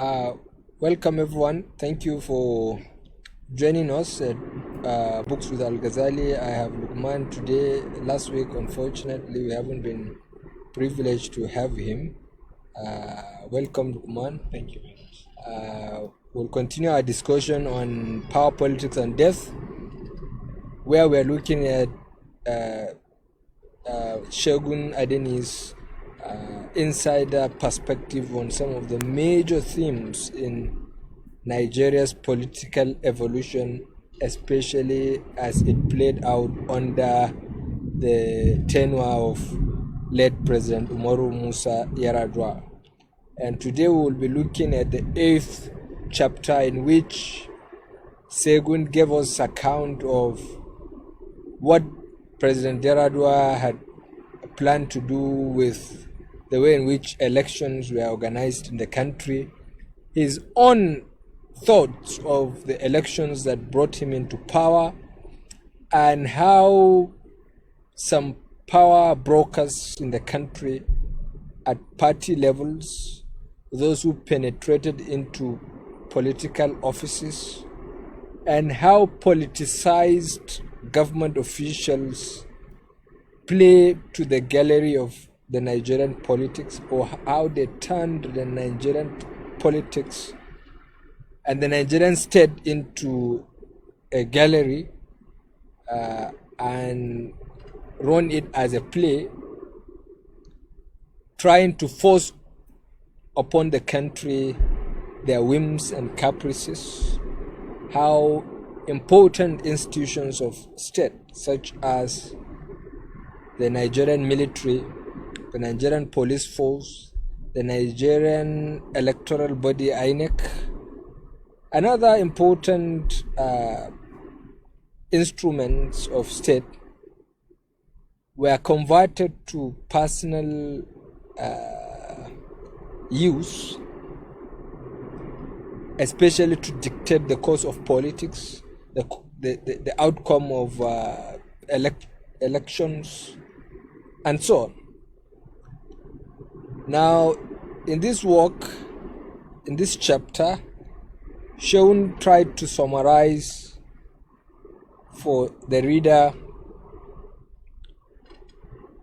Uh, Welcome everyone. Thank you for joining us at Books with Al-Gazali. I have Lukman today. Last week, unfortunately, we haven't been privileged to have him. Welcome, Lukman. Thank you very much. We'll continue our discussion on power, politics, and death, where we're looking at Shogun Adeni's insider perspective on some of the major themes in Nigeria's political evolution, especially as it played out under the tenure of late President Umaru Musa Yar'Adua. And today we will be looking at the 8th chapter, in which Segun gave us account of what President Yar'Adua had planned to do with the way in which elections were organized in the country, his own thoughts of the elections that brought him into power, and how some power brokers in the country at party levels, those who penetrated into political offices, and how politicized government officials play to the gallery of the Nigerian politics, or how they turned the Nigerian politics and the Nigerian state into a gallery and run it as a play, trying to force upon the country their whims and caprices, how important institutions of state such as the Nigerian military, the Nigerian police force, the Nigerian electoral body INEC, and other important instruments of state were converted to personal use, especially to dictate the course of politics, the outcome of elections, and so on. Now, in this work, in this chapter, Shaun tried to summarize for the reader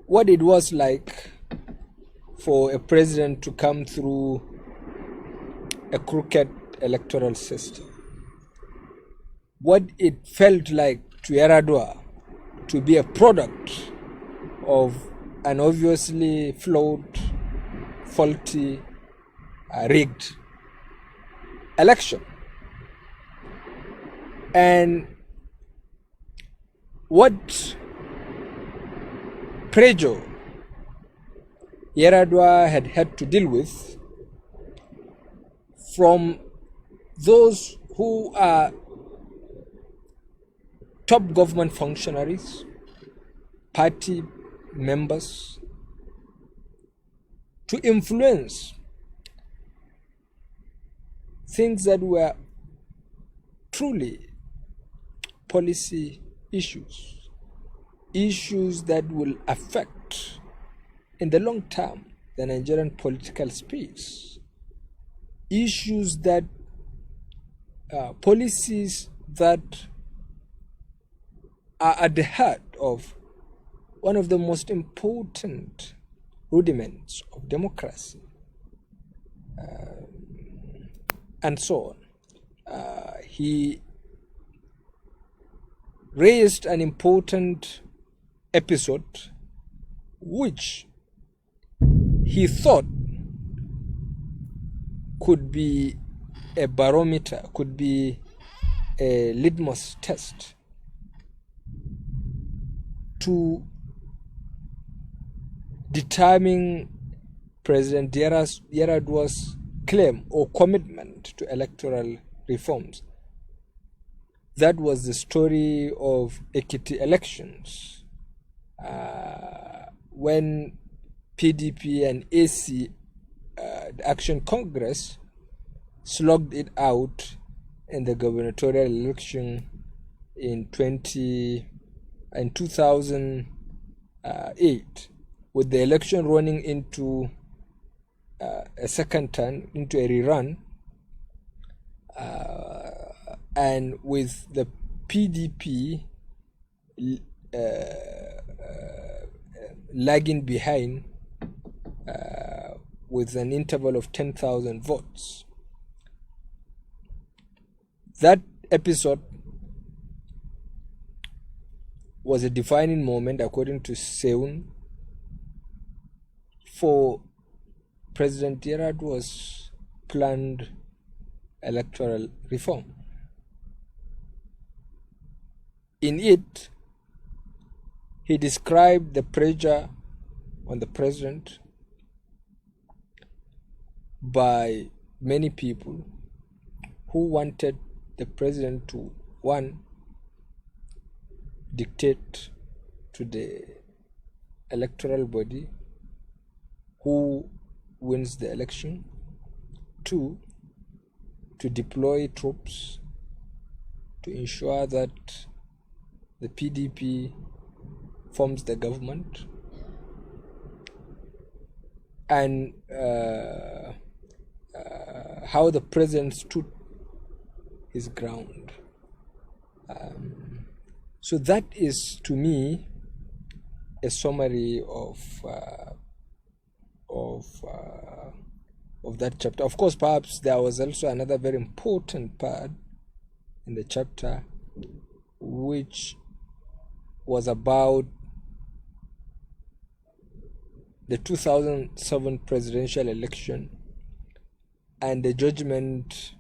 what it was like for a president to come through a crooked electoral system, what it felt like to Yar'Adua to be a product of an obviously flawed, faulty, rigged election, and what pressure Yar'Adua had to deal with from those who are top government functionaries, party members, to influence things that were truly policy issues, issues that will affect in the long term the Nigerian political space, issues that policies that are at the heart of one of the most important rudiments of democracy, and so on. He raised an important episode which he thought could be a barometer, could be a litmus test to determine President Yar'Adua's claim or commitment to electoral reforms. That was the story of Ekiti elections, when PDP and AC, the Action Congress, slogged it out in the gubernatorial election in 2008, with the election running into a second turn, into a rerun, and with the PDP lagging behind with an interval of 10,000 votes. That episode was a defining moment, according to Seun, for President Yar'Adwa's planned electoral reform. In it, he described the pressure on the president by many people who wanted the president to, one, dictate to the electoral body who wins the election, two, to deploy troops to ensure that the PDP forms the government, and how the president stood his ground. So that is, to me, a summary of that chapter. Of course, perhaps there was also another very important part in the chapter, which was about the 2007 presidential election and the judgment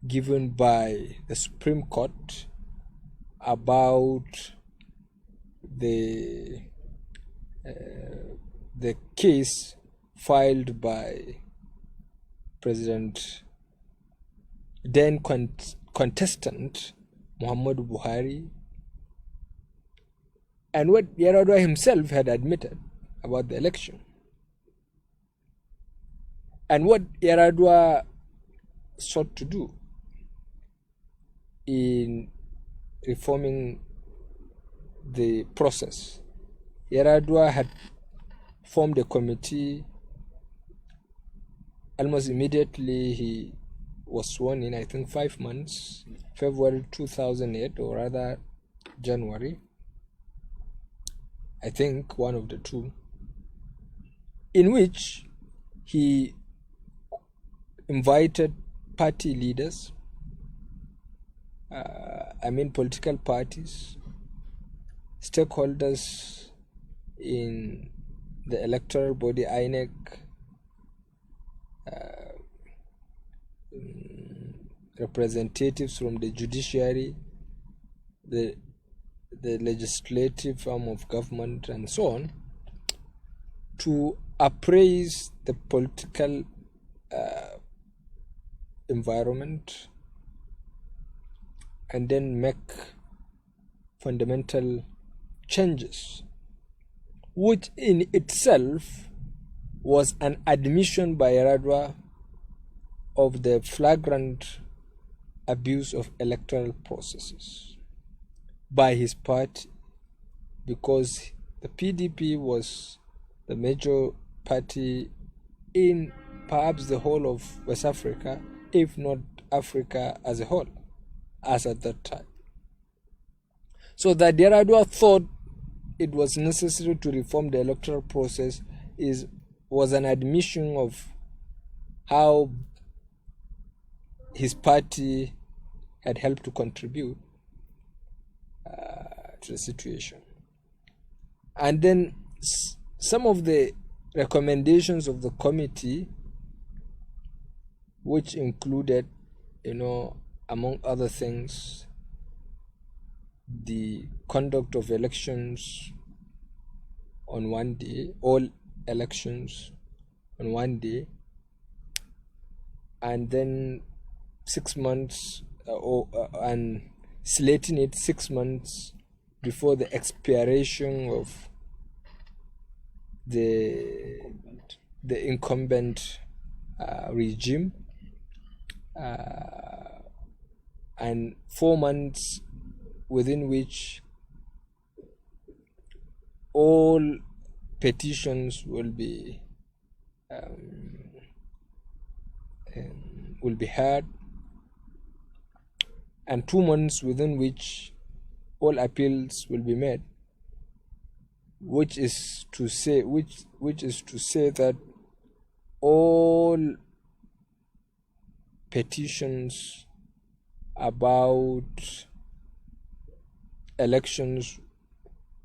given by the Supreme Court about the case filed by then contestant Muhammadu Buhari, and what Yar'Adua himself had admitted about the election, and what Yar'Adua sought to do in reforming the process. Yar'Adua had formed a committee. Almost immediately he was sworn in, I think 5 months, February 2008, or rather January, I think one of the two, in which he invited party leaders, political parties, stakeholders in the electoral body, INEC, representatives from the judiciary, the legislative arm of government, and so on, to appraise the political environment and then make fundamental changes, which in itself was an admission by Yar'Adua of the flagrant abuse of electoral processes by his party, because the PDP was the major party in perhaps the whole of West Africa, if not Africa as a whole, as at that time. So that Yar'Adua thought it was necessary to reform the electoral process was an admission of how his party had helped to contribute to the situation. And then some of the recommendations of the committee, which included, among other things, the conduct of elections on one day, all elections on one day, and then 6 months, and slating it 6 months before the expiration of the incumbent regime, and 4 months within which all petitions will be heard, and 2 months within which all appeals will be made, which is to say that all petitions about elections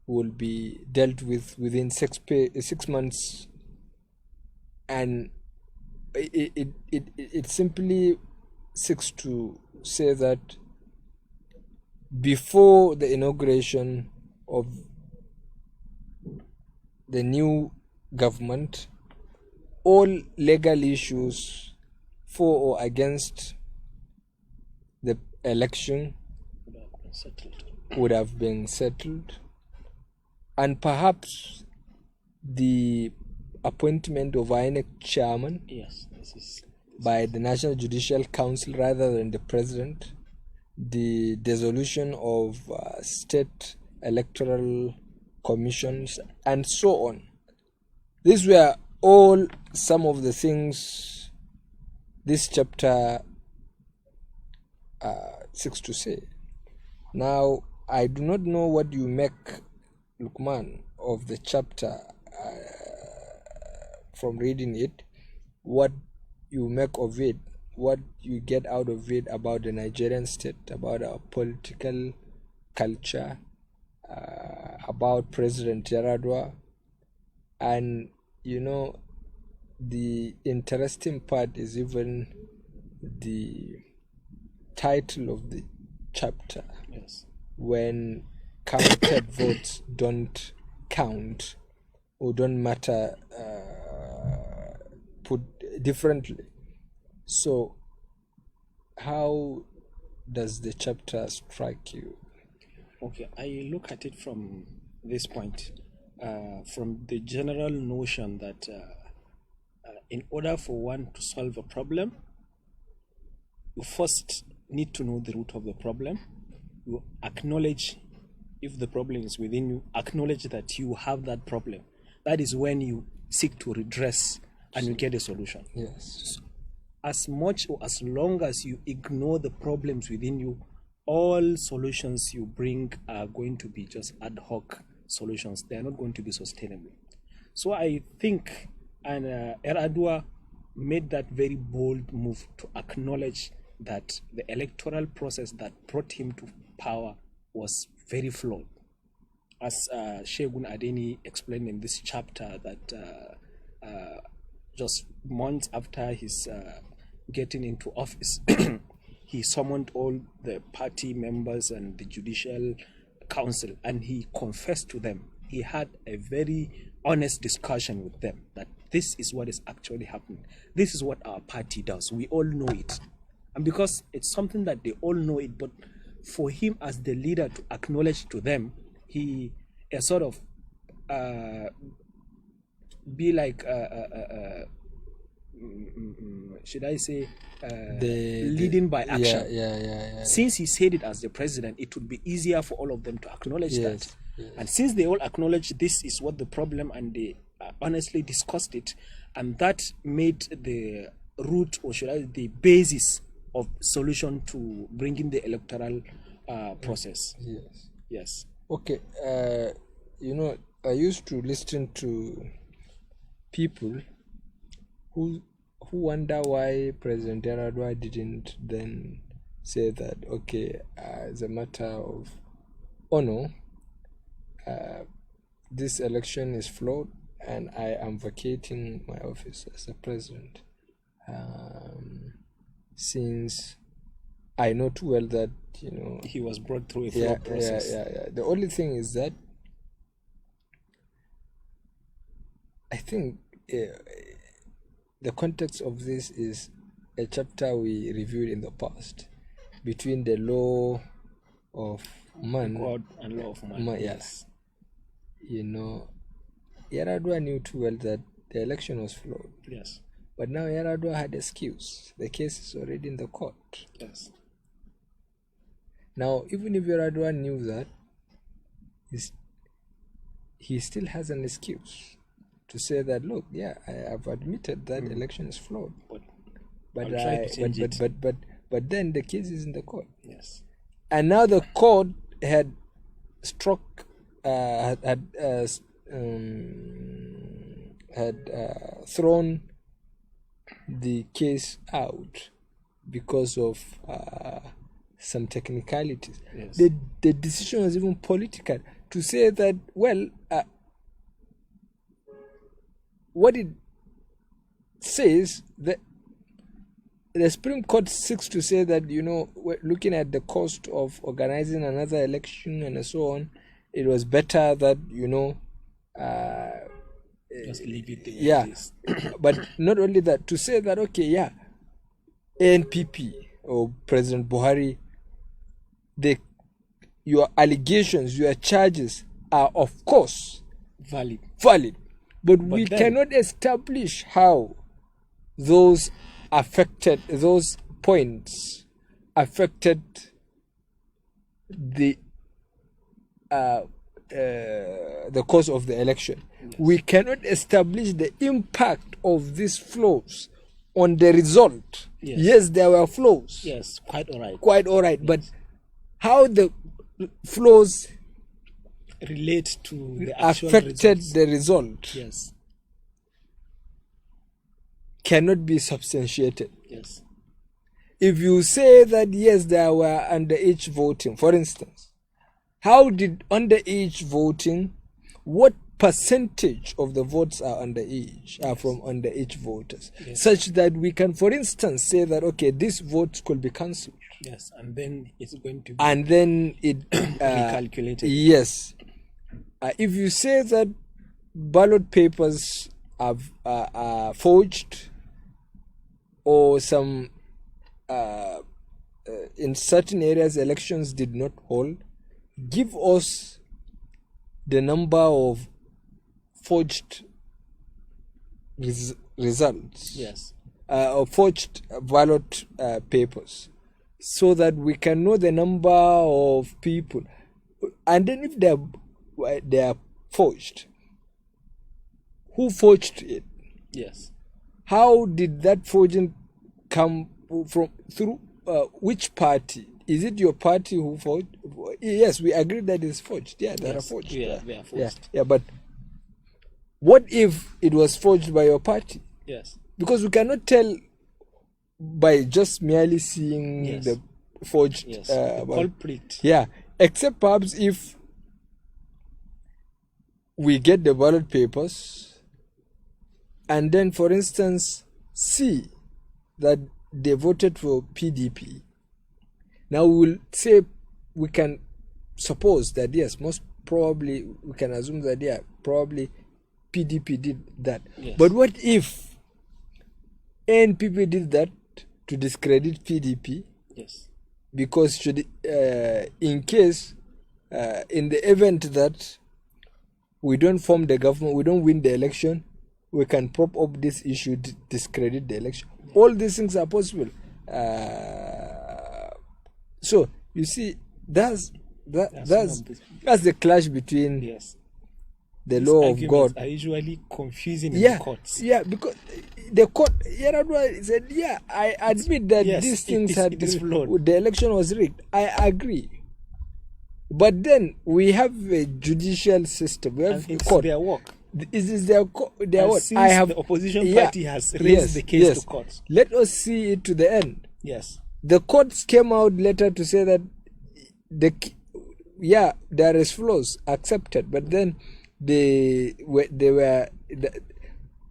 will be dealt with within 6 months, and it simply seeks to say that before the inauguration of the new government, all legal issues for or against the election would have been settled, and perhaps the appointment of INEC chairman by the National Judicial Council rather than the president, the dissolution of state electoral commissions, and so on. These were all some of the things this chapter seeks to say. Now, I do not know what you make, Lukman, of the chapter from reading it, what you make of it, what you get out of it about the Nigerian state, about our political culture, about President Yaradua. And the interesting part is even the title of the chapter. Yes. When counted votes don't count or don't matter, put differently. So how does the chapter strike you? Okay, I look at it from this point, from the general notion that in order for one to solve a problem, you first need to know the root of the problem. You acknowledge if the problem is within you, acknowledge that you have that problem. That is when you seek to redress and you get a solution. Yes. As much or as long as you ignore the problems within you, all solutions you bring are going to be just ad hoc solutions. They are not going to be sustainable. So I think Yaradua made that very bold move to acknowledge that the electoral process that brought him to power was very flawed. As Shegun Adeni explained in this chapter, that just months after his getting into office, he summoned all the party members and the judicial council, and he confessed to them. He had a very honest discussion with them that this is what is actually happening. This is what our party does. We all know it. And because it's something that they all know it, but for him as the leader to acknowledge to them, he sort of be like should I say leading by action. Yeah. Since he said it as the president, it would be easier for all of them to acknowledge that. Yes. And since they all acknowledge this is what the problem, and they honestly discussed it, and that made the root, or should I, the basis of solution to bringing the electoral process. Yes. Okay. I used to listen to people who wonder why President Yaradua didn't then say that, okay, as a matter of honor, this election is flawed and I am vacating my office as the president, since I know too well that he was brought through a flawed process. The only thing is that I think the context of this is a chapter we reviewed in the past between the law of man, God and law of man. Yes. Yaradua knew too well that the election was flawed. Yes. But now Yaradua had excuse. The case is already in the court. Yes. Now, even if Yaradua knew that, he still has an excuse to say that, look, yeah, I have admitted that election is flawed, but then the case is in the court. Yes. and now the court had struck, thrown the case out because of some technicalities. Yes. The decision was even political, to say that, well, what it says, that the Supreme Court seeks to say that, we're looking at the cost of organizing another election and so on, it was better that, Just leave it the way yeah. it is. But not only that, to say that, okay, yeah, ANPP or President Buhari, your allegations, your charges are of course Valid. but we then- cannot establish how those points affected the course of the election. Yes. We cannot establish the impact of these flaws on the result. Yes, there were flaws. Yes, quite all right. Yes. But how the flaws relate to the actual affected results. the result, Yes. cannot be substantiated. Yes. If you say that, yes, there were underage voting, for instance, how did underage voting, what percentage of the votes are underage, are from underage voters, such that we can, for instance, say that, okay, this vote could be cancelled. Yes, and then it's going to be And then it recalculated. Yes. If you say that ballot papers are forged, or some in certain areas elections did not hold, give us the number of forged results. Yes. Or forged ballot papers, so that we can know the number of people. And then if they are forged, who forged it? Yes. How did that forging come through which party? Is it your party who forged? Yes, we agree that it's forged. Yeah, they are forged. Yeah, they are forged. Yeah, but what if it was forged by your party? Yes. Because we cannot tell by just merely seeing the forged the culprit. Yeah, except perhaps if we get the ballot papers and then, for instance, see that they voted for PDP. Now we will say, we can suppose that, yes, most probably we can assume that, yeah, probably PDP did that. Yes. But what if NPP did that to discredit PDP? Yes. Because in case, in the event that we don't form the government, we don't win the election, we can prop up this issue to discredit the election. All these things are possible. So you see, that's the clash between the These law of arguments God. are usually confusing in the courts. Yeah, because the court, said, yeah, I admit that these things it is flawed. The election was rigged. I agree. But then we have a judicial system. We have It's court. their work. Is their work? Since the opposition party has raised the case to court. Let us see it to the end. Yes. The courts came out later to say that there is flaws accepted, but then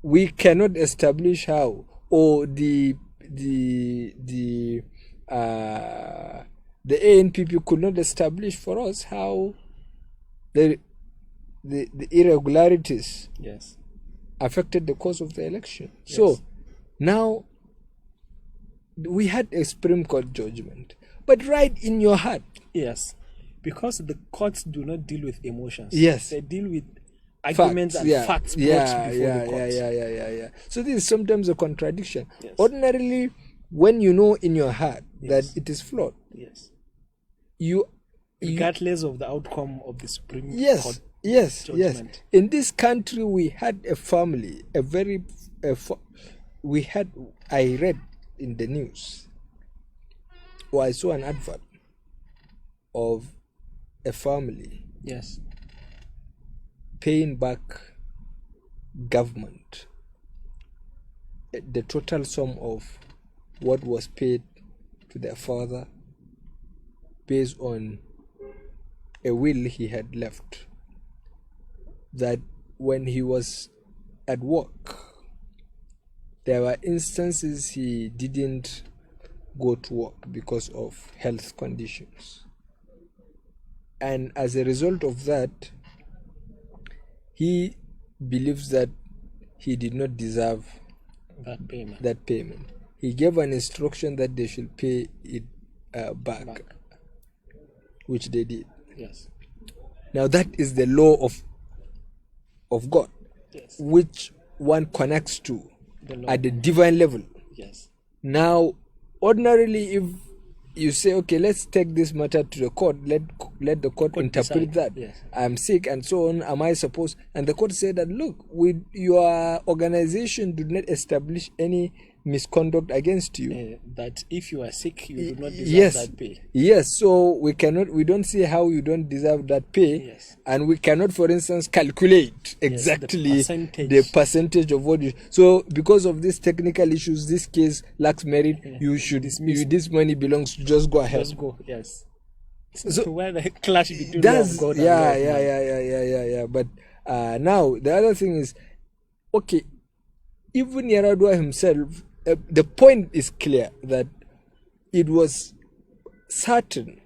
we cannot establish how, or the ANPP could not establish for us how the irregularities affected the course of the election. Yes. So now we had a Supreme Court judgment, but right in your heart. Yes, because the courts do not deal with emotions. Yes, they deal with arguments and facts brought before the court. Yeah. So this is sometimes a contradiction. Yes. Ordinarily, when you know in your heart that it is flawed, regardless of the outcome of the Supreme Court Yes. judgment. In this country, we had a family, I read in the news, or I saw an advert of a family Yes. paying back government the total sum of what was paid to their father based on a will he had left, that when he was at work, there were instances he didn't go to work because of health conditions. And as a result of that, he believes that he did not deserve that payment. He gave an instruction that they should pay it back, which they did. Yes. Now that is the law of God, Yes. which one connects to at the divine level. Yes. Now, ordinarily, if you say, okay, let's take this matter to the court, let the court interpret decide. that. Yes. I'm sick and so on, am I supposed? And the court said that, look, your organization did not establish any misconduct against you. That if you are sick, you do not deserve that pay. Yes, so we don't see how you don't deserve that pay. Yes. And we cannot, for instance, calculate exactly the percentage of what you. So because of these technical issues, this case lacks merit. This money belongs to just go ahead. Just go. Yes. So where the clash between God and yeah. But now the other thing is, okay, even Yaradua himself, the point is clear that it was certain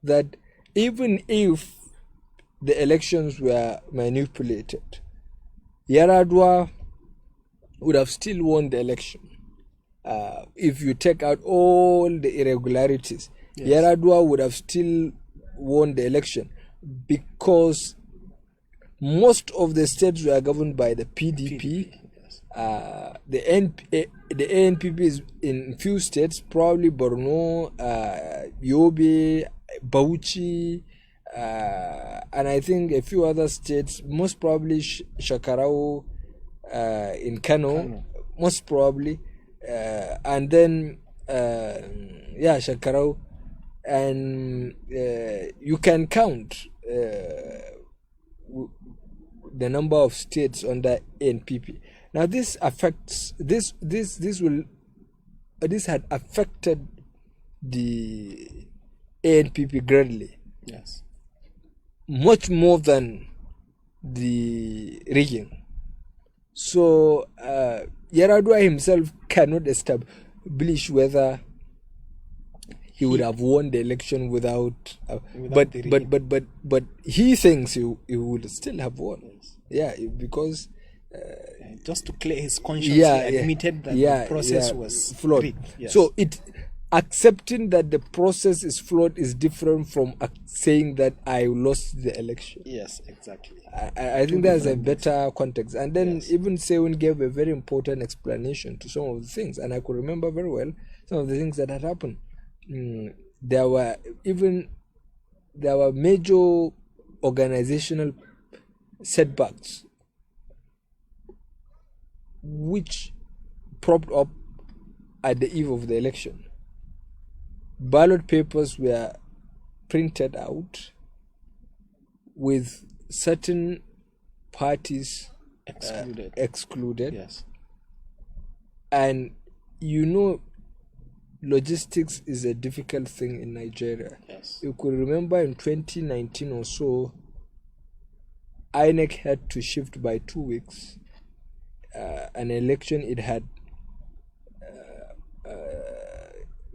that even if the elections were manipulated, Yaradua would have still won the election. If you take out all the irregularities, yes, Yaradua would have still won the election because most of the states were governed by the PDP. The ANPP is in few states, probably Borno, Yobe, Bauchi, and I think a few other states, most probably Shakarau in Kano, most probably, and then Shakarau, and you can count the number of states under ANPP. Now this affects this had affected the ANPP greatly. Yes. Much more than the region. So Yaradua himself cannot establish whether he would have won the election without but he thinks he would still have won. Yes. Yeah, because just to clear his conscience, he admitted that the process was flawed. Yes. So accepting that the process is flawed is different from saying that I lost the election. Yes, exactly. I think there's a better context. And then even Sewin gave a very important explanation to some of the things, and I could remember very well some of the things that had happened. There were major organizational setbacks which propped up at the eve of the election. Ballot papers were printed out with certain parties excluded. Yes. And logistics is a difficult thing in Nigeria. Yes. You could remember in 2019 or so, INEC had to shift by 2 weeks an election it had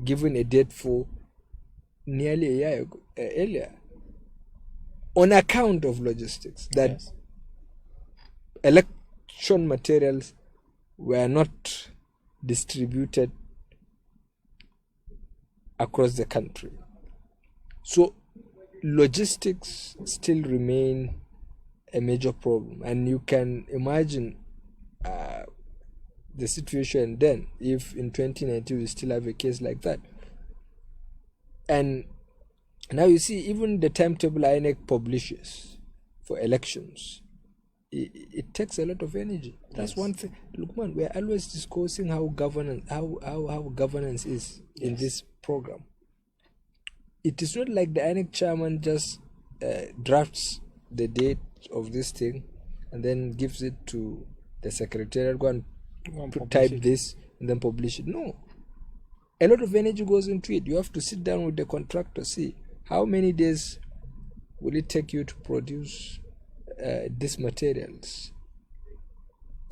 given a date for nearly a year earlier on account of logistics, that election materials were not distributed across the country. So logistics still remain a major problem, and you can imagine the situation then if in 2019 we still have a case like that. And now you see even the timetable INEC publishes for elections, it takes a lot of energy. That's one thing. Look, man, we're always discussing how governance is in this program. it is not like the INEC chairman just drafts the date of this thing and then gives it to the secretariat, go and type this and then publish it. No. A lot of energy goes into it. You have to sit down with the contractor, see how many days will it take you to produce these materials.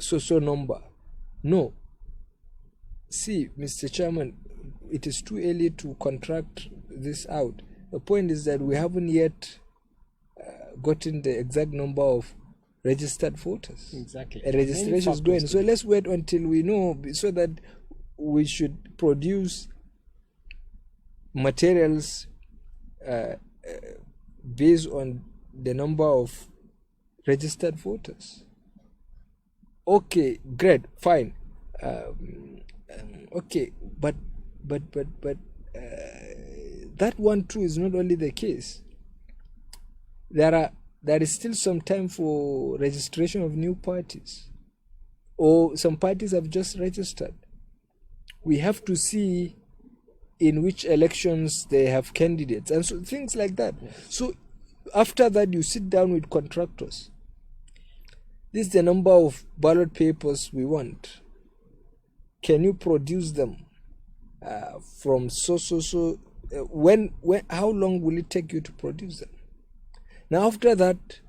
So number. No. See, Mr. Chairman, it is too early to contract this out. The point is that we haven't yet gotten the exact number of registered voters. Exactly. A registration is going. So let's wait until we know, so that we should produce materials based on the number of registered voters. Okay, great, fine. Okay, but that one too is not only the case. There is still some time for registration of new parties, or some parties have just registered. We have to see in which elections they have candidates, and so things like that. Yes. So after that, you sit down with contractors. This is the number of ballot papers we want. Can you produce them from so? When? How long will it take you to produce them? Now, after that,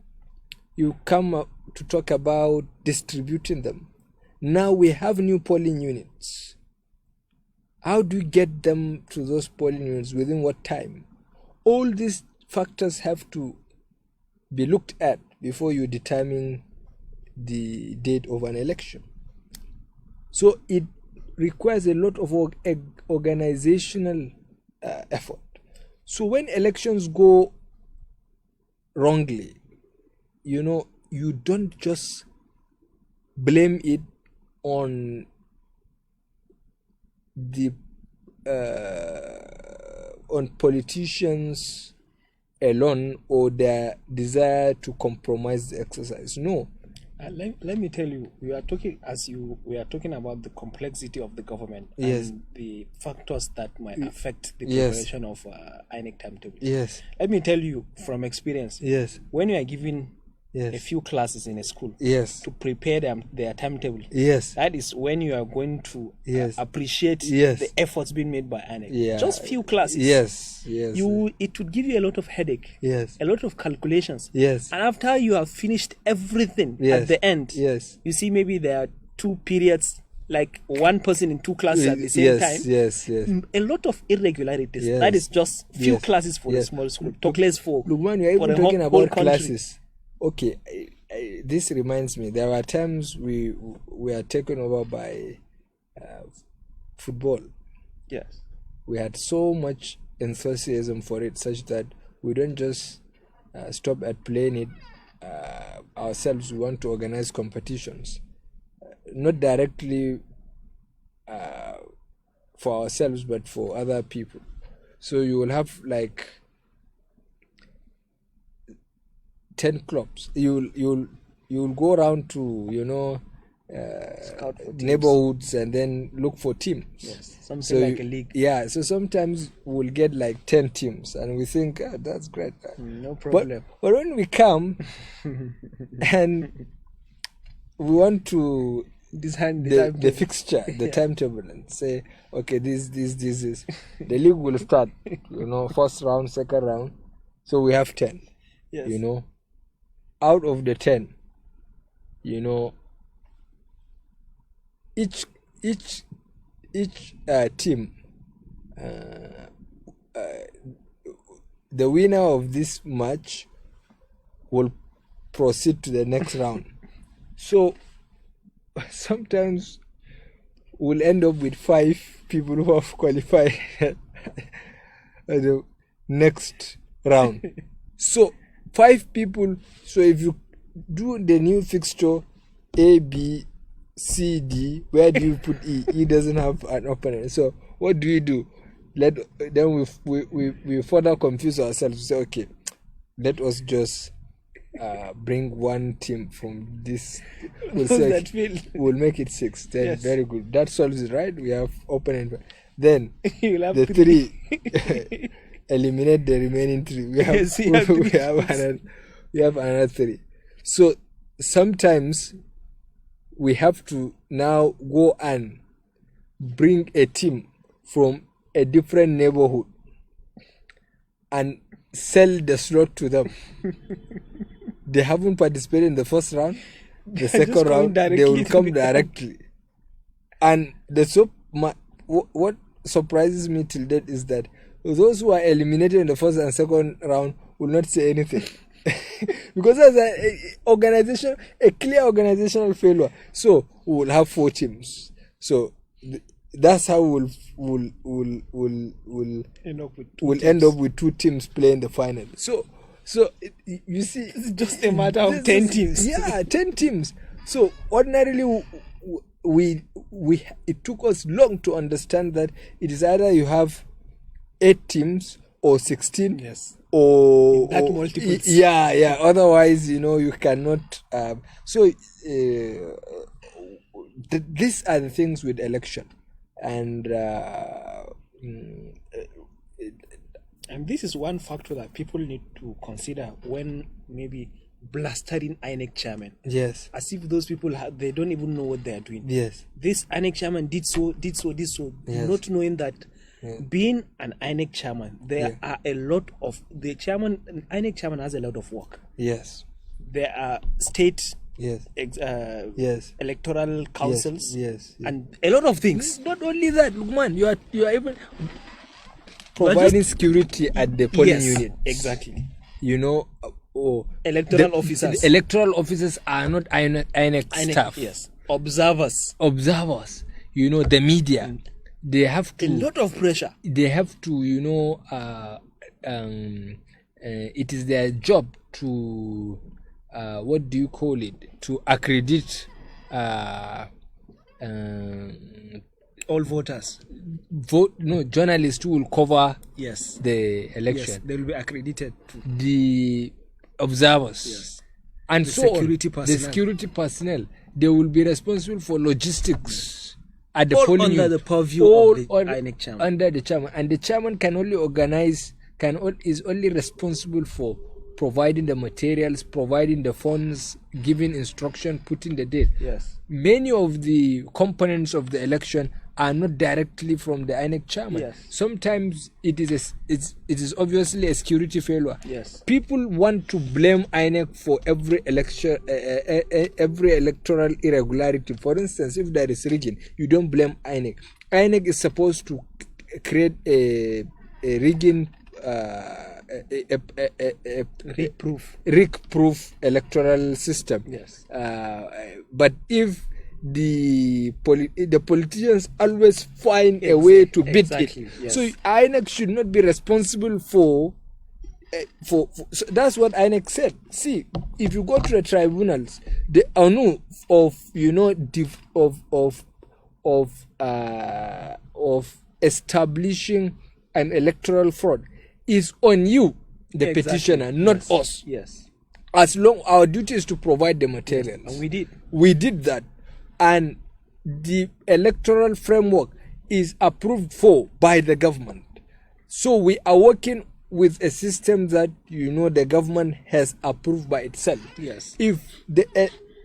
you come up to talk about distributing them. Now we have new polling units. How do you get them to those polling units? Within what time? All these factors have to be looked at before you determine the date of an election. So it requires a lot of organizational effort. So when elections go wrongly, you don't just blame it on the on politicians alone or their desire to compromise the exercise. No. Let me tell you, we are talking about the complexity of the government, yes, and the factors that might affect the preparation, yes, of INEC timetable. Yes. Let me tell you from experience. Yes. When you are given, yes, a few classes in a school, yes, to prepare their timetable, yes, that is when you are going to, yes, appreciate, yes, the efforts being made by INEC. Yeah. Just few classes. Yes. It would give you a lot of headache. Yes. A lot of calculations. Yes. And after you have finished everything, yes, at the end, yes, you see maybe there are 2 periods, like one person in 2 classes at the same, yes, time. Yes. A lot of irregularities. Yes. That is just few, yes, classes for, yes, a small school. Talk less for. Look, man, you're even talking about classes. Okay, this reminds me. There were times we are taken over by football. Yes. We had so much enthusiasm for it, such that we don't just stop at playing it ourselves. We want to organize competitions, not directly for ourselves, but for other people. So you will have like 10 clubs. You'll go around to scout for neighborhoods and then look for teams. Yes, something like a league. Yeah, so sometimes we'll get like 10 teams and we think, that's great. No problem. But when we come and we want to design the fixture, the timetable, and say, okay, this is the league will start, first round, second round. So we have 10. Yes. Out of the 10, each team, the winner of this match will proceed to the next round. So sometimes we'll end up with 5 people who have qualified the next round. So 5 people. So if you do the new fixture A, B, C, D, where do you put E? E doesn't have an opponent. So what do? Then we further confuse ourselves. We say, okay, let us just bring one team from this. We'll say, we'll make it 6. Then, yes, very good. That solves it, right? We have opponent. Then you'll have the 3. eliminate the remaining 3. We have, Yes, you have three we have another 3. So sometimes we have to now go and bring a team from a different neighborhood and sell the slot to them. They haven't participated in the first round. The second round, they will come directly. And what surprises me till date is that those who are eliminated in the first and second round will not say anything. Because there's a clear organizational failure. So we will have 4 teams. So that's how we'll end up with 2 teams playing the final. So you see, it's just a matter of 10 teams. Yeah, 10 teams. So ordinarily, it took us long to understand that it is either you have 8 teams or 16. Yes. Or that multiples. Yeah. Otherwise, you cannot. These are the things with election, and this is one factor that people need to consider when maybe blastering INEC chairman. Yes. As if those people they don't even know what they are doing. Yes. This INEC chairman did so, yes. Not knowing that. Yeah. Being an INEC chairman, there are a lot of INEC chairman has a lot of work. Yes. There are state electoral councils and a lot of things. Not only that, Lukman, you are even providing security at the polling unit. Exactly. Electoral officers. The electoral officers are not INEC staff. Yes. Observers. The media. They have to. A lot of pressure. They have to, it is their job to, what do you call it? To accredit all voters. Journalists who will cover the election. Yes, they will be accredited too. The observers. And the security personnel. The security personnel. They will be responsible for logistics. At the polling under the purview of the INEC chairman. Under the chairman. And the chairman can only is only responsible for providing the materials, providing the funds, giving instruction, putting the date. Yes. Many of the components of the election are not directly from the INEC chairman. Yes. Sometimes it is obviously a security failure. Yes. People want to blame INEC for every election, every electoral irregularity. For instance, if there is rigging, you don't blame INEC. INEC is supposed to create a rigging, rig-proof electoral system. Yes. But if the politicians always find a way to beat it. Yes. So INEC should not be responsible for so that's what INEC said. See, if you go to the tribunals, the anu of establishing an electoral fraud is on you, the petitioner, not us. Yes. As long our duty is to provide the materials. And we did that. And the electoral framework is approved for by the government. So we are working with a system that the government has approved by itself. Yes. If the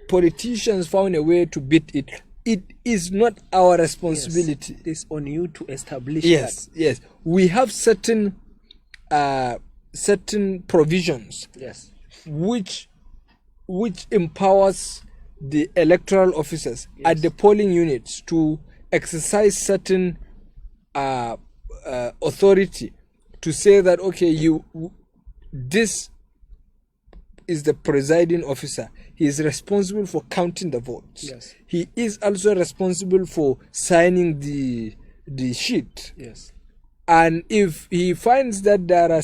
politicians found a way to beat it, it is not our responsibility. Yes. It's on you to establish that. Yes. We have certain provisions. Yes. Which empowers the electoral officers at the polling units to exercise certain authority to say that, okay, this is the presiding officer. He is responsible for counting the votes. Yes. He is also responsible for signing the sheet. Yes. And if he finds that there are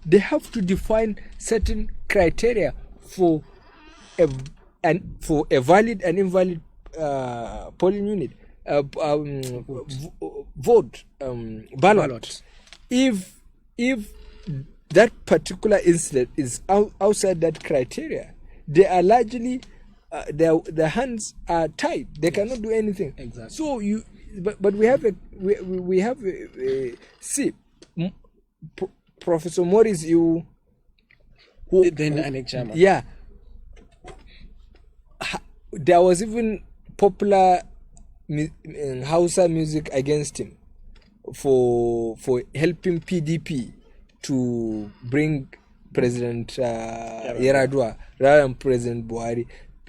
they have to define certain criteria for a valid and invalid polling unit ballot. If that particular incident is outside that criteria, they are largely their hands are tied. They cannot do anything. Exactly. So Professor Morris Iwu, who Then INEC chairman. yeah, there was even popular Hausa music against him for helping PDP to bring President Yaradua rather than President Buhari.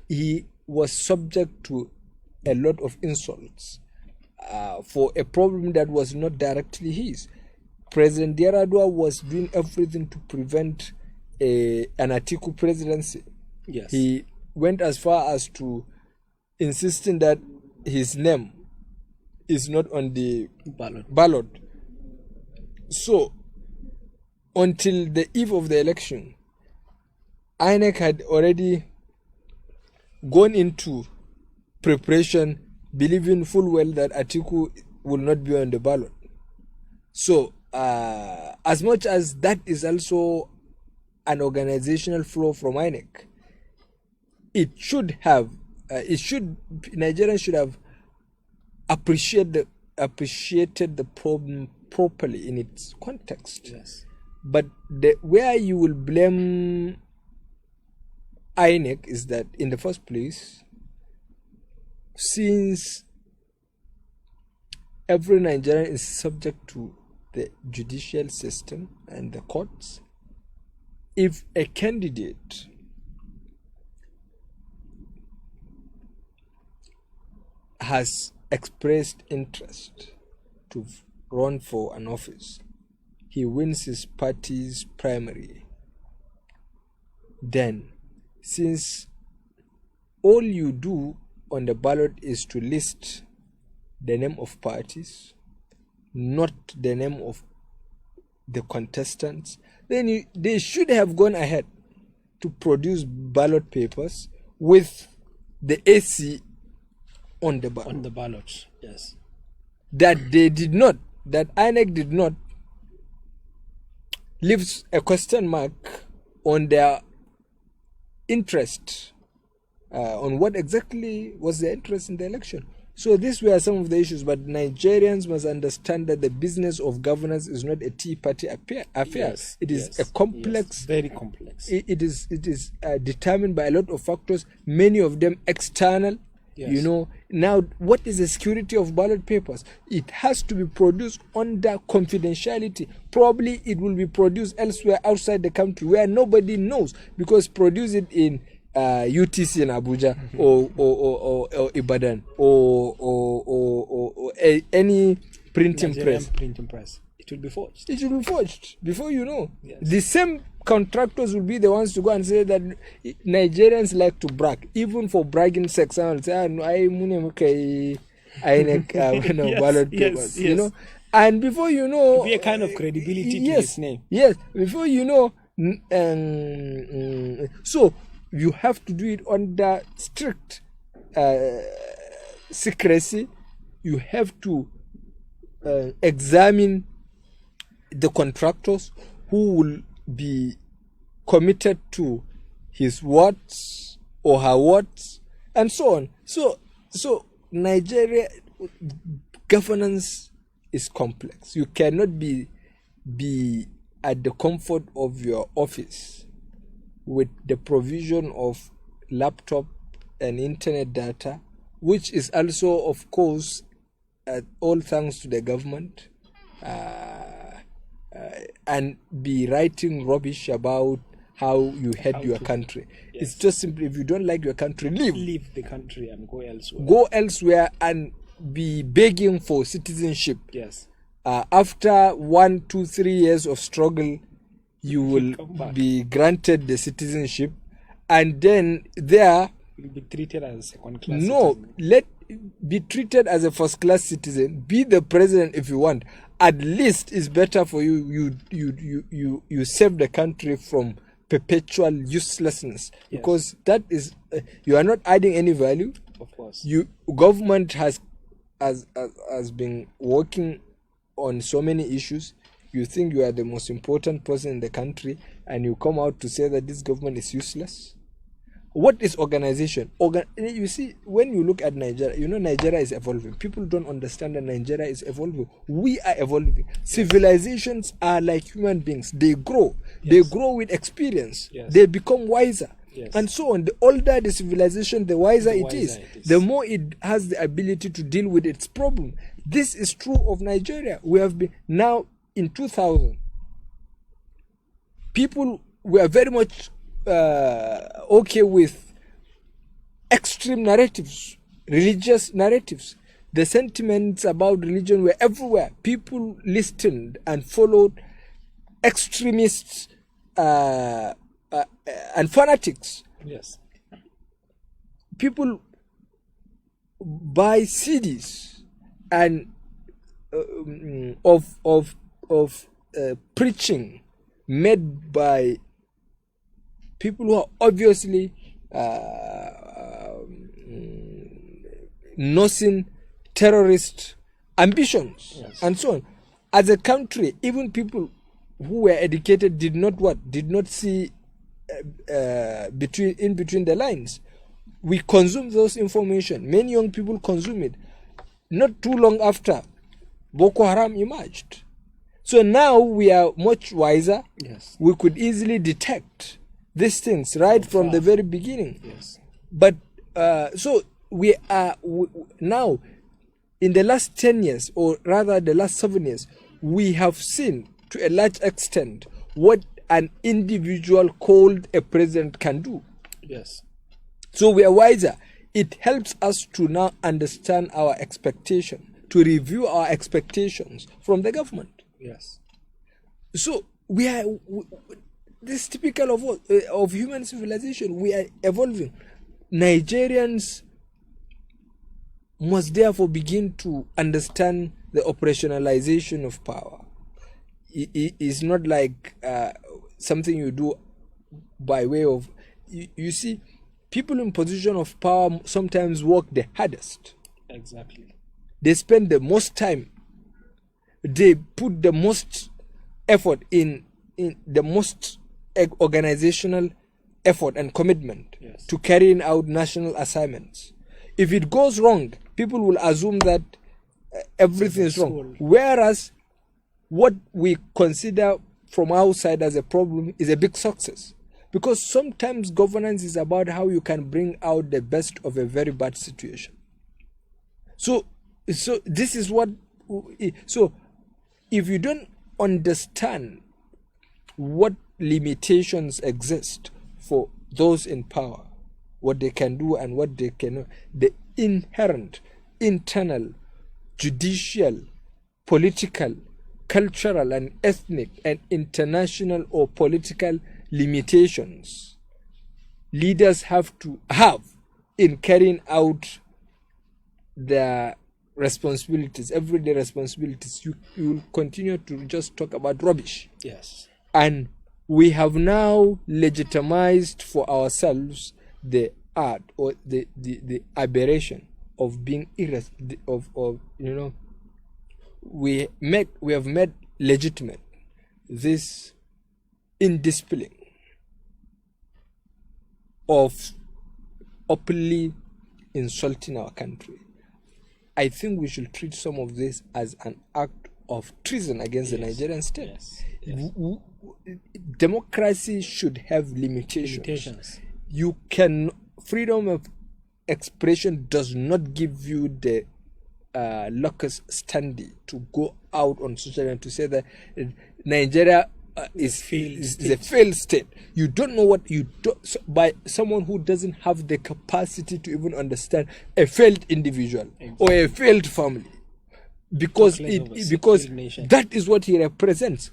He was subject to a lot of insults for a problem that was not directly his. President Yaradua was doing everything to prevent an Atiku presidency. Yes. He went as far as to insisting that his name is not on the ballot. So, until the eve of the election, INEC had already gone into preparation, believing full well that Atiku will not be on the ballot. So, as much as that is also an organizational flaw from INEC, Nigerians should have appreciated the problem properly in its context. Yes. But where you will blame INEC is that, in the first place, since every Nigerian is subject to the judicial system and the courts, if a candidate has expressed interest to run for an office, he wins his party's primary, then, since all you do on the ballot is to list the name of parties, not the name of the contestants, then they should have gone ahead to produce ballot papers with the AC on the ballot. On the ballot, yes. That they did not, that INEC did not, leaves a question mark on their interest, on what exactly was their interest in the election. So these were some of the issues, but Nigerians must understand that the business of governance is not a tea party affair. Yes, it is yes, a complex, yes, very complex. It is determined by a lot of factors, many of them external. Yes. You know, now what is the security of ballot papers? It has to be produced under confidentiality. Probably it will be produced elsewhere outside the country where nobody knows, because produce it in UTC in Abuja, or Ibadan, or any printing Nigerian press. printing press. It will be forged. It will be forged before you know. Yes. The same contractors will be the ones to go and say that Nigerians like to brag, even for bragging sex. I will say, ballot papers, you know. And before you know, be a kind of credibility to his name. Yes, before you know, so you have to do it under strict secrecy. You have to examine the contractors who will be committed to his words or her words, and so on. So Nigeria governance is complex. You cannot be at the comfort of your office with the provision of laptop and internet data, which is also, of course, all thanks to the government, and be writing rubbish about how you head your country. Yes. It's just simply, if you don't like your country, leave the country and go elsewhere. Go elsewhere and be begging for citizenship. Yes. After 1, 2, 3 years of struggle, you will be granted the citizenship, and then there you'll be treated as a second-class citizen. Be treated as a first-class citizen. Be the president if you want. At least it's better for you. You save the country from perpetual uselessness, yes. Because that is you are not adding any value. Of course, government has been working on so many issues. You think you are the most important person in the country, and you come out to say that this government is useless. what is organization? You see, when you look at Nigeria, Nigeria is evolving. People don't understand that Nigeria is evolving. We are evolving. Yes. Civilizations are like human beings. They grow. Yes. They grow with experience. Yes. They become wiser. Yes. And so on. The older the civilization, the wiser it is. The more it has the ability to deal with its problem. This is true of Nigeria. We have been, now in 2000, people were very much okay with extreme narratives, religious narratives. The sentiments about religion were everywhere. People listened and followed extremists and fanatics. Yes. People buy CDs and of preaching made by people who are obviously nursing terrorist ambitions. Yes. And so on. As a country, even people who were educated did not see in between the lines. We consume those information. Many young people consume it. Not too long after, Boko Haram emerged. So now we are much wiser. Yes. We could easily detect these things right from the very beginning. Yes. But so we are now, in the last 10 years, or rather the last 7 years, we have seen to a large extent what an individual called a president can do. Yes. So we are wiser. It helps us to now understand our expectation, to review our expectations from the government. Yes. So this is typical of human civilization. We are evolving. Nigerians must therefore begin to understand the operationalization of power. It's not like something you do by way of... You see, people in position of power sometimes work the hardest. Exactly. They spend the most time. They put the most effort in the most organizational effort and commitment. Yes. To carrying out national assignments. If it goes wrong, people will assume that everything is wrong. Whereas what we consider from outside as a problem is a big success. Because sometimes governance is about how you can bring out the best of a very bad situation. So this is what... So if you don't understand what limitations exist for those in power, what they can do and what they cannot, the inherent, internal, judicial, political, cultural and ethnic and international or political limitations leaders have to have in carrying out their responsibilities, everyday responsibilities, you will continue to just talk about rubbish. Yes. And we have now legitimized for ourselves the art or the aberration of being we have made legitimate this indiscipline of openly insulting our country. I think we should treat some of this as an act of treason against the Nigerian state. Yes. Yes. Democracy should have limitations. Freedom of expression does not give you the locus standi to go out on social media to say that Nigeria is a failed state. You don't know what you do by someone who doesn't have the capacity to even understand a failed individual or a failed family, because that is what he represents.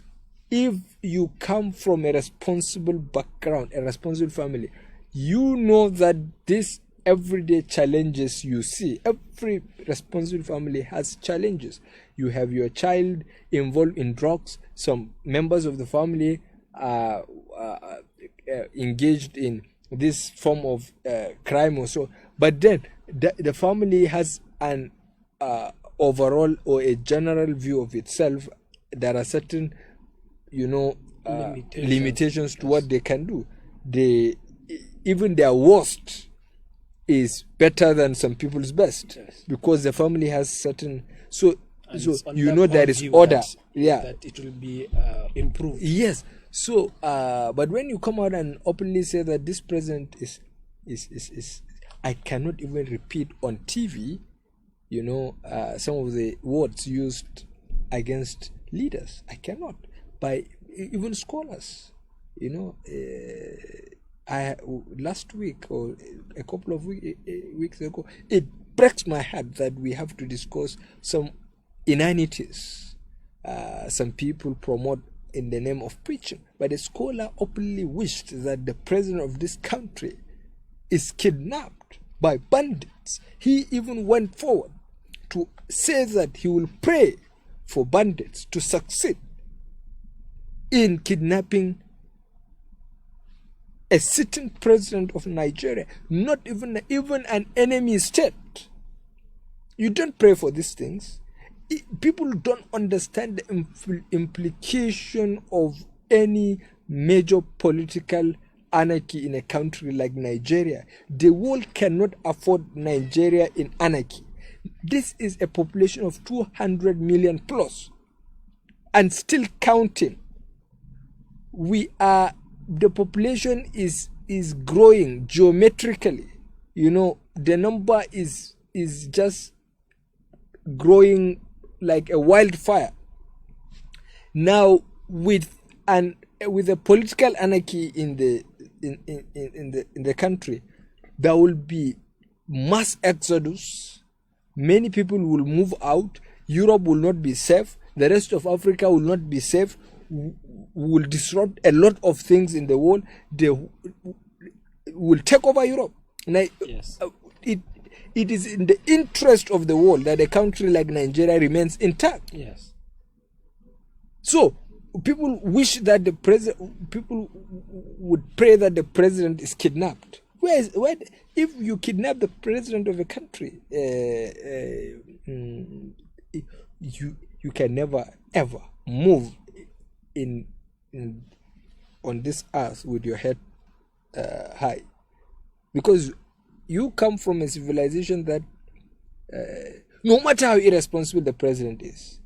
If you come from a responsible background, a responsible family, you know that these everyday challenges you see, every responsible family has challenges. You have your child involved in drugs, some members of the family are engaged in this form of crime or so, but then the family has an overall or a general view of itself. There are certain limitations to what they can do. even their worst is better than some people's best, because the family has certain, so there is order, that it will be improved. Yes. So but when you come out and openly say that this president is I cannot even repeat on TV, some of the words used against leaders. I cannot, by even scholars. I last week or a couple of weeks ago, it breaks my heart that we have to discuss some inanities some people promote in the name of preaching. But a scholar openly wished that the president of this country is kidnapped by bandits. He even went forward to say that he will pray for bandits to succeed in kidnapping a sitting president of Nigeria, not even an enemy state. You don't pray for these things. People don't understand the implication of any major political anarchy in a country like Nigeria. The world cannot afford Nigeria in anarchy. This is a population of 200 million plus and still counting. The population is growing geometrically. The number is just growing like a wildfire. Now, with a political anarchy in the country, there will be mass exodus. Many people will move out. Europe will not be safe. The rest of Africa will not be safe. Will disrupt a lot of things in the world. They will take over Europe. Yes. It is in the interest of the world that a country like Nigeria remains intact. Yes. So people wish that people would pray that the president is kidnapped. If you kidnap the president of a country, you can never ever move on this earth with your head high, because you come from a civilization that no matter how irresponsible the president is,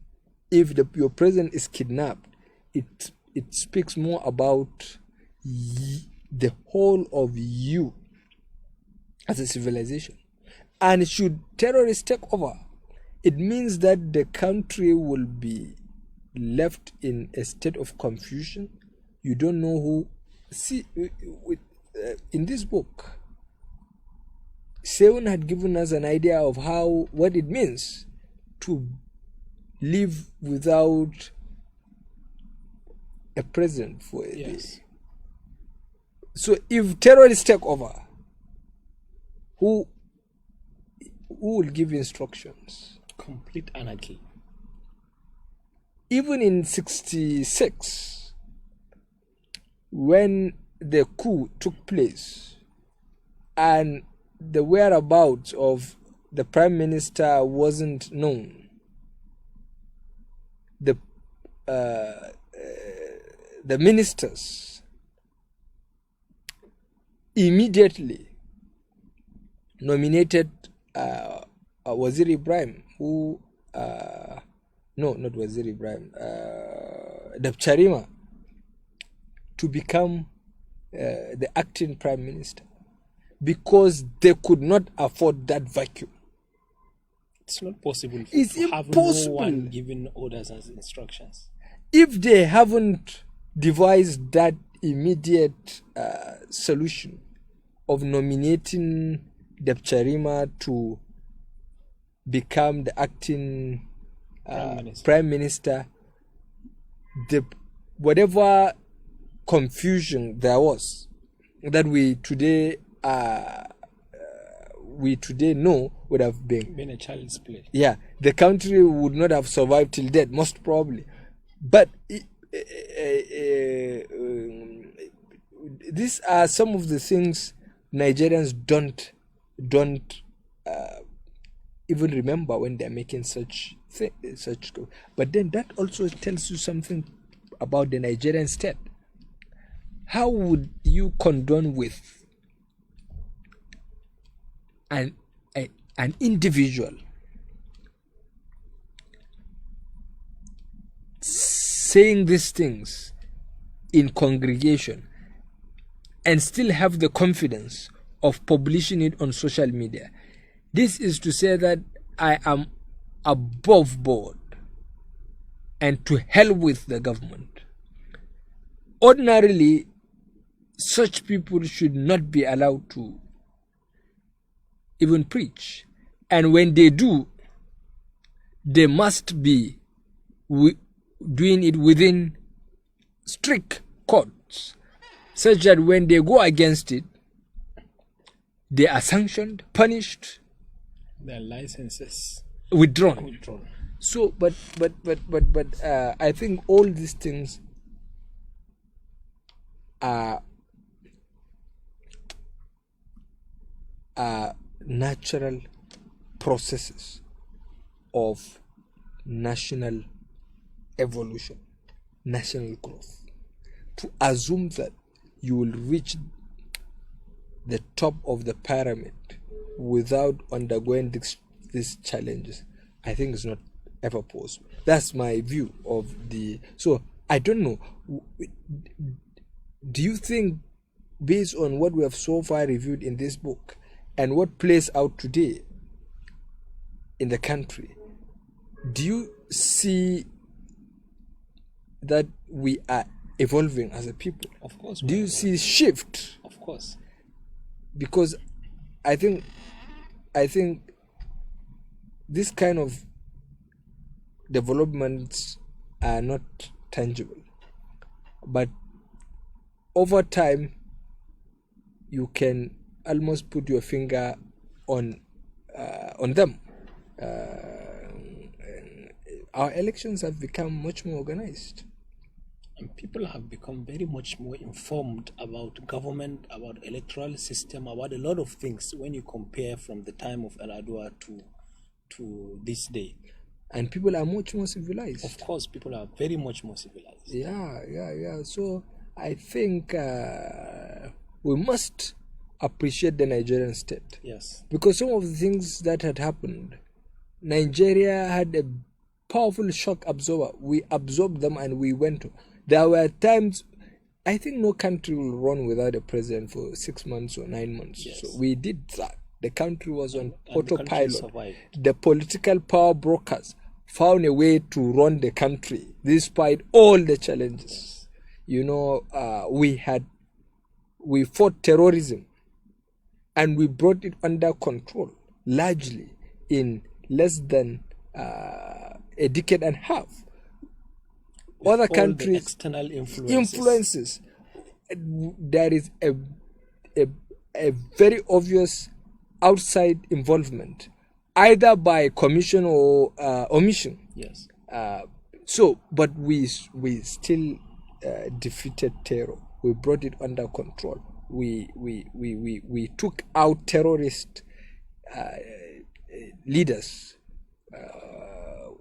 if your president is kidnapped, it speaks more about the whole of you as a civilization. And should terrorists take over, it means that the country will be left in a state of confusion. You don't know who. See, in this book, VIII had given us an idea of what it means to live without a president for a day. So if terrorists take over, who will give instructions? Complete anarchy. Even in 1966, when the coup took place and the whereabouts of the prime minister wasn't known, the ministers immediately nominated Waziri Ibrahim, who no, not Waziri Ibrahim, Dabcharima, to become the acting prime minister, because they could not afford that vacuum. It's not possible It's to have impossible. no one giving orders as instructions. If they haven't devised that immediate solution of nominating Dabcharima to become the acting prime minister, whatever confusion there was that we today know would have been a child's play. Yeah, the country would not have survived till death, most probably. But these are some of the things Nigerians don't even remember when they're making such. But then that also tells you something about the Nigerian state. How would you condone with an an individual saying these things in congregation and still have the confidence of publishing it on social media, this is to say that I am above board and to hell with the government. Ordinarily, such people should not be allowed to even preach. And when they do, they must be doing it within strict courts, such that when they go against it, they are sanctioned, punished, Their licenses withdrawn. withdrawn. So, but I think all these things are natural processes of national evolution, national growth. To assume that you will reach the top of the pyramid without undergoing these challenges, I think it's not ever possible. That's my view of the. So I don't know. Do you think, based on what we have so far reviewed in this book and what plays out today in the country, do you see that we are evolving as a people? Of course. Do you see shift? Of course. Because I think this kind of developments are not tangible, but over time you can almost put your finger on them. Our elections have become much more organized. And people have become very much more informed about government, about electoral system, about a lot of things when you compare from the time of Al-Adwa to this day. And people are much more civilized. Of course, people are very much more civilized. Yeah. So I think we must appreciate the Nigerian state. Yes. Because some of the things that had happened, Nigeria had a powerful shock absorber. We absorbed them and we went to. There were times, I think no country will run without a president for 6 months or 9 months. Yes. So we did that. The country was on And autopilot. the The political power brokers found a way to run the country despite all the challenges. You know, we fought terrorism and we brought it under control largely in less than a decade and a half. Other countries, external influences. There is a very obvious outside involvement, either by commission or omission. Yes. But we still defeated terror. We brought it under control. We took out terrorist leaders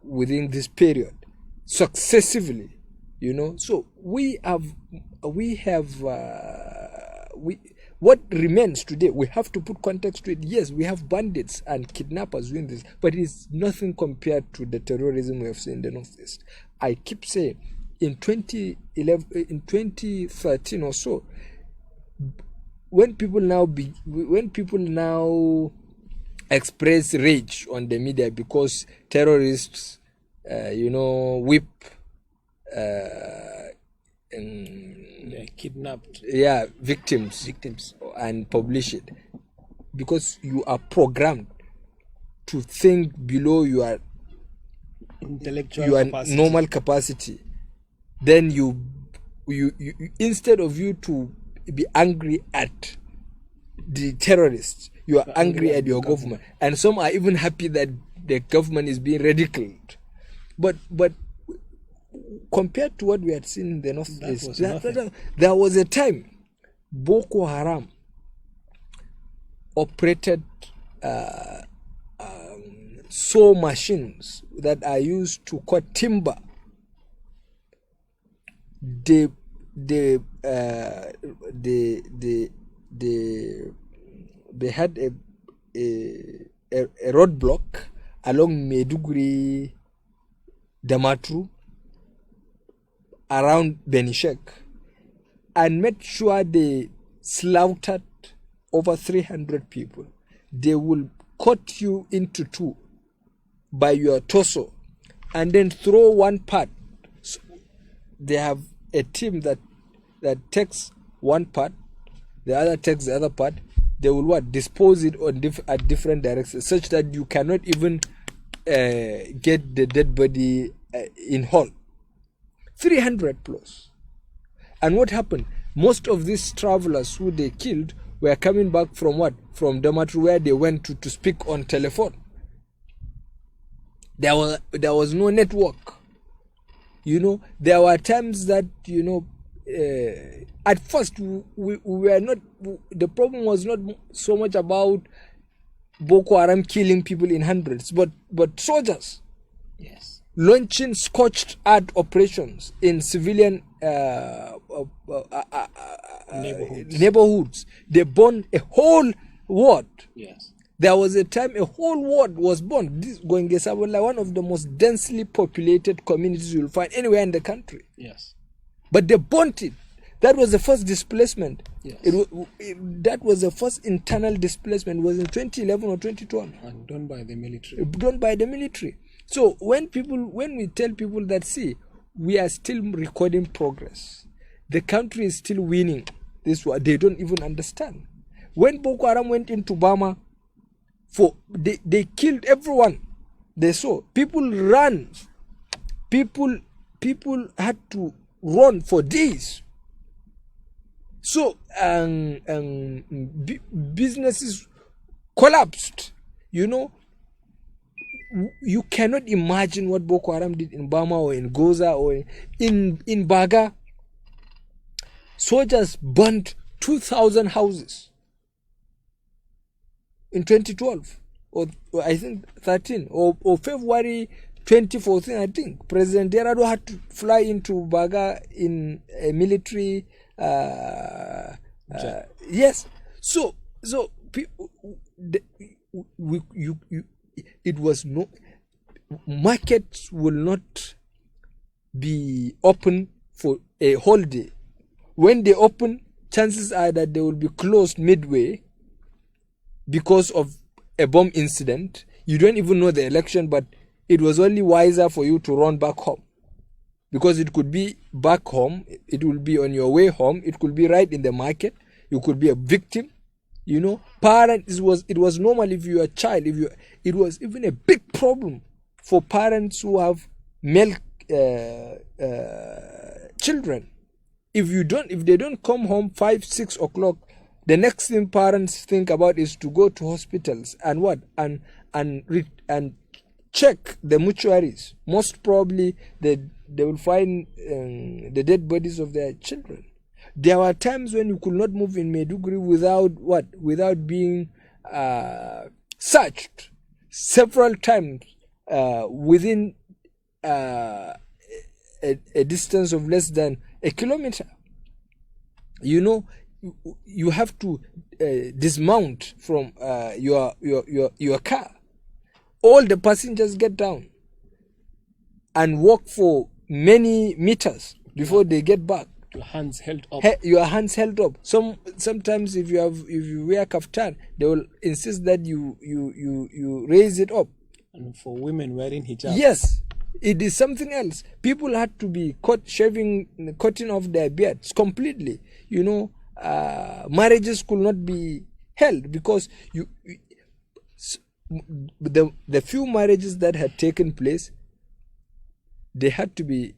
within this period successively, you know. So what remains today, we have to put context to it. Yes, we have bandits and kidnappers doing this, but it's nothing compared to the terrorism we have seen in the Northeast. I keep saying, in 2013 or so, when people now express rage on the media because terrorists, whip kidnapped victims and publish it, because you are programmed to think below your capacity. normal capacity. Then you instead of you to be angry at the terrorists, you are angry at your government. And some are even happy that the government is being ridiculed. But compared to what we had seen in the Northeast, there was a time Boko Haram operated saw machines that are used to cut timber. They had a roadblock along Maiduguri, Damaturu, around Benishek, and made sure they slaughtered over 300 people. They will cut you into two by your torso and then throw one part. So they have a team that takes one part, the other takes the other part. They will dispose it on at different directions, such that you cannot even get the dead body in whole. 300 plus. And what happened? Most of these travelers who they killed were coming back from what? From Damaturu, where they went to speak on telephone. There was no network. There were times that, at first we were not, the problem was not so much about Boko Haram killing people in hundreds, but soldiers. Yes. Launching scorched earth operations in civilian neighborhoods. They burned a whole ward. Yes. There was a time a whole ward was burned. This Goingesabola, one of the most densely populated communities you'll find anywhere in the country. Yes. But they burnt it. That was the first displacement. Yes. That was the first internal displacement. It was in 2011 or 2012. And done by the military. Done by the military. So when we tell people that, see, we are still recording progress, the country is still winning, they don't even understand. When Boko Haram went into Bama, they killed everyone they saw. People ran. People had to run for days. So businesses collapsed. You cannot imagine what Boko Haram did in Bama or in Goza or in Baga. Soldiers burnt 2,000 houses in 2012, or I think 13, or February 2014, I think. President Derado had to fly into Baga in a military. Yes. So it was no markets will not be open for a whole day. When they open, chances are that they will be closed midway because of a bomb incident. You don't even know the election, but it was only wiser for you to run back home, because it could be back home, it will be on your way home, it could be right in the market, you could be a victim. Parents, it was normal if you are a child, it was even a big problem for parents who have male children. If they don't come home 5-6 o'clock, the next thing parents think about is to go to hospitals and check the mortuaries. Most probably they will find the dead bodies of their children. There were times when you could not move in Maiduguri without being searched several times within a distance of less than a kilometer. You have to dismount from your car. All the passengers get down and walk for many meters before they get back. Your hands held up. Your hands held up. Sometimes if you wear kaftan, they will insist that you raise it up. And for women wearing hijab. Yes, it is something else. People had to be cutting off their beards completely. Marriages could not be held because the few marriages that had taken place, they had to be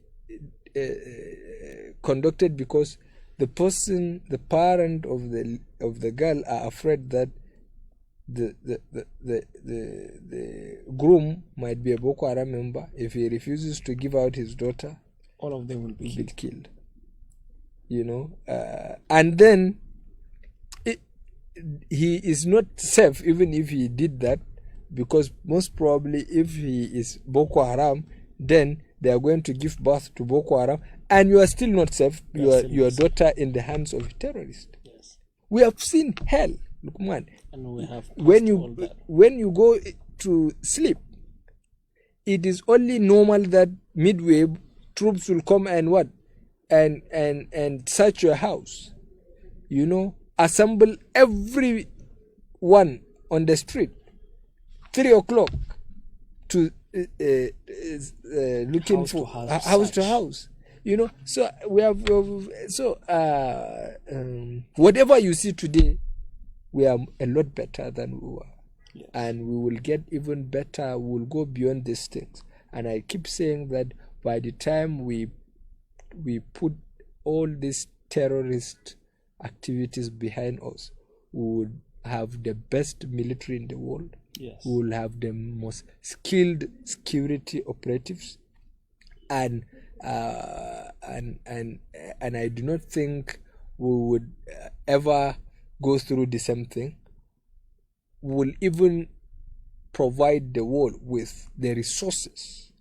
conducted because the parent of the girl are afraid that the groom might be a Boko Haram member. If he refuses to give out his daughter, all of them will be killed. And then he is not safe even if he did that, because most probably if he is Boko Haram, then they are going to give birth to Boko Haram, and you are still not safe. Your daughter in the hands of a terrorist. Yes. We have seen hell. Look, man, And we have when passed all you that. when you go to sleep, it is only normal that midway troops will come and what, and search your house, assemble everyone on the street 3 o'clock to looking House for to house house to search. house. So we have whatever you see today, we are a lot better than we were. Yes. And we will get even better. We'll go beyond these things. And I keep saying that by the time we put all these terrorist activities behind us, we would have the best military in the world. Yes. We will have the most skilled security operatives, and I do not think we would ever go through the same thing. We will even provide the world with the resources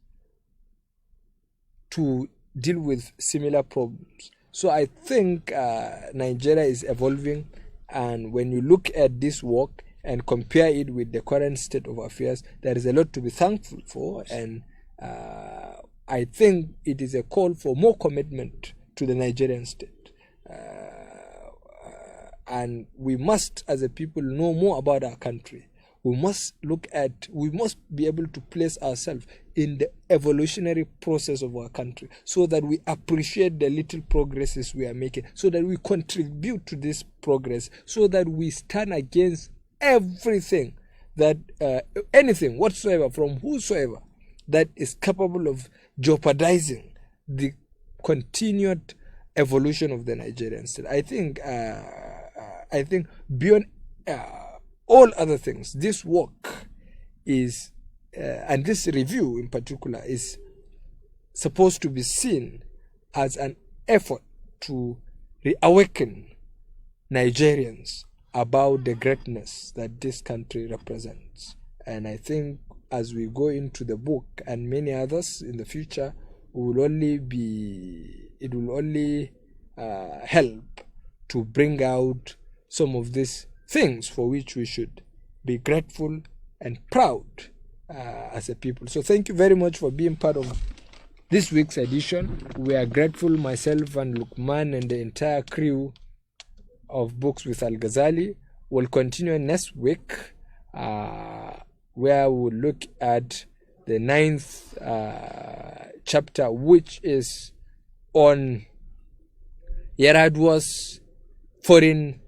to deal with similar problems. So I think Nigeria is evolving, and when you look at this work and compare it with the current state of affairs, there is a lot to be thankful for, and I think it is a call for more commitment to the Nigerian state. And we must, as a people, know more about our country. We must be able to place ourselves in the evolutionary process of our country, so that we appreciate the little progresses we are making, so that we contribute to this progress, so that we stand against everything that, anything whatsoever, from whosoever, that is capable of jeopardizing the continued evolution of the Nigerian state. I think beyond all other things, this work is, and this review in particular, is supposed to be seen as an effort to reawaken Nigerians about the greatness that this country represents. And I think as we go into the book and many others in the future, it will only help to bring out some of these things for which we should be grateful and proud as a people. So thank you very much for being part of this week's edition. We are grateful, myself and Lukman and the entire crew of Books with Al-Gazali. We'll continue next week, where we'll look at the 9th chapter, which is on Yar'Adua's foreign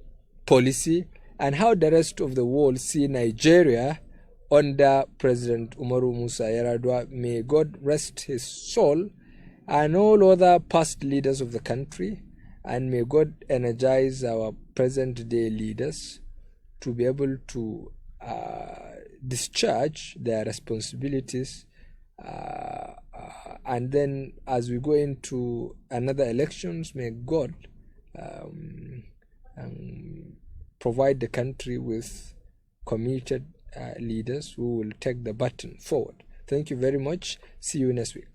policy and how the rest of the world see Nigeria under President Umaru Musa Yar'Adua. May God rest his soul, and all other past leaders of the country, and may God energize our present-day leaders to be able to discharge their responsibilities, and then as we go into another elections, may God provide the country with committed leaders who will take the baton forward. Thank you very much. See you next week.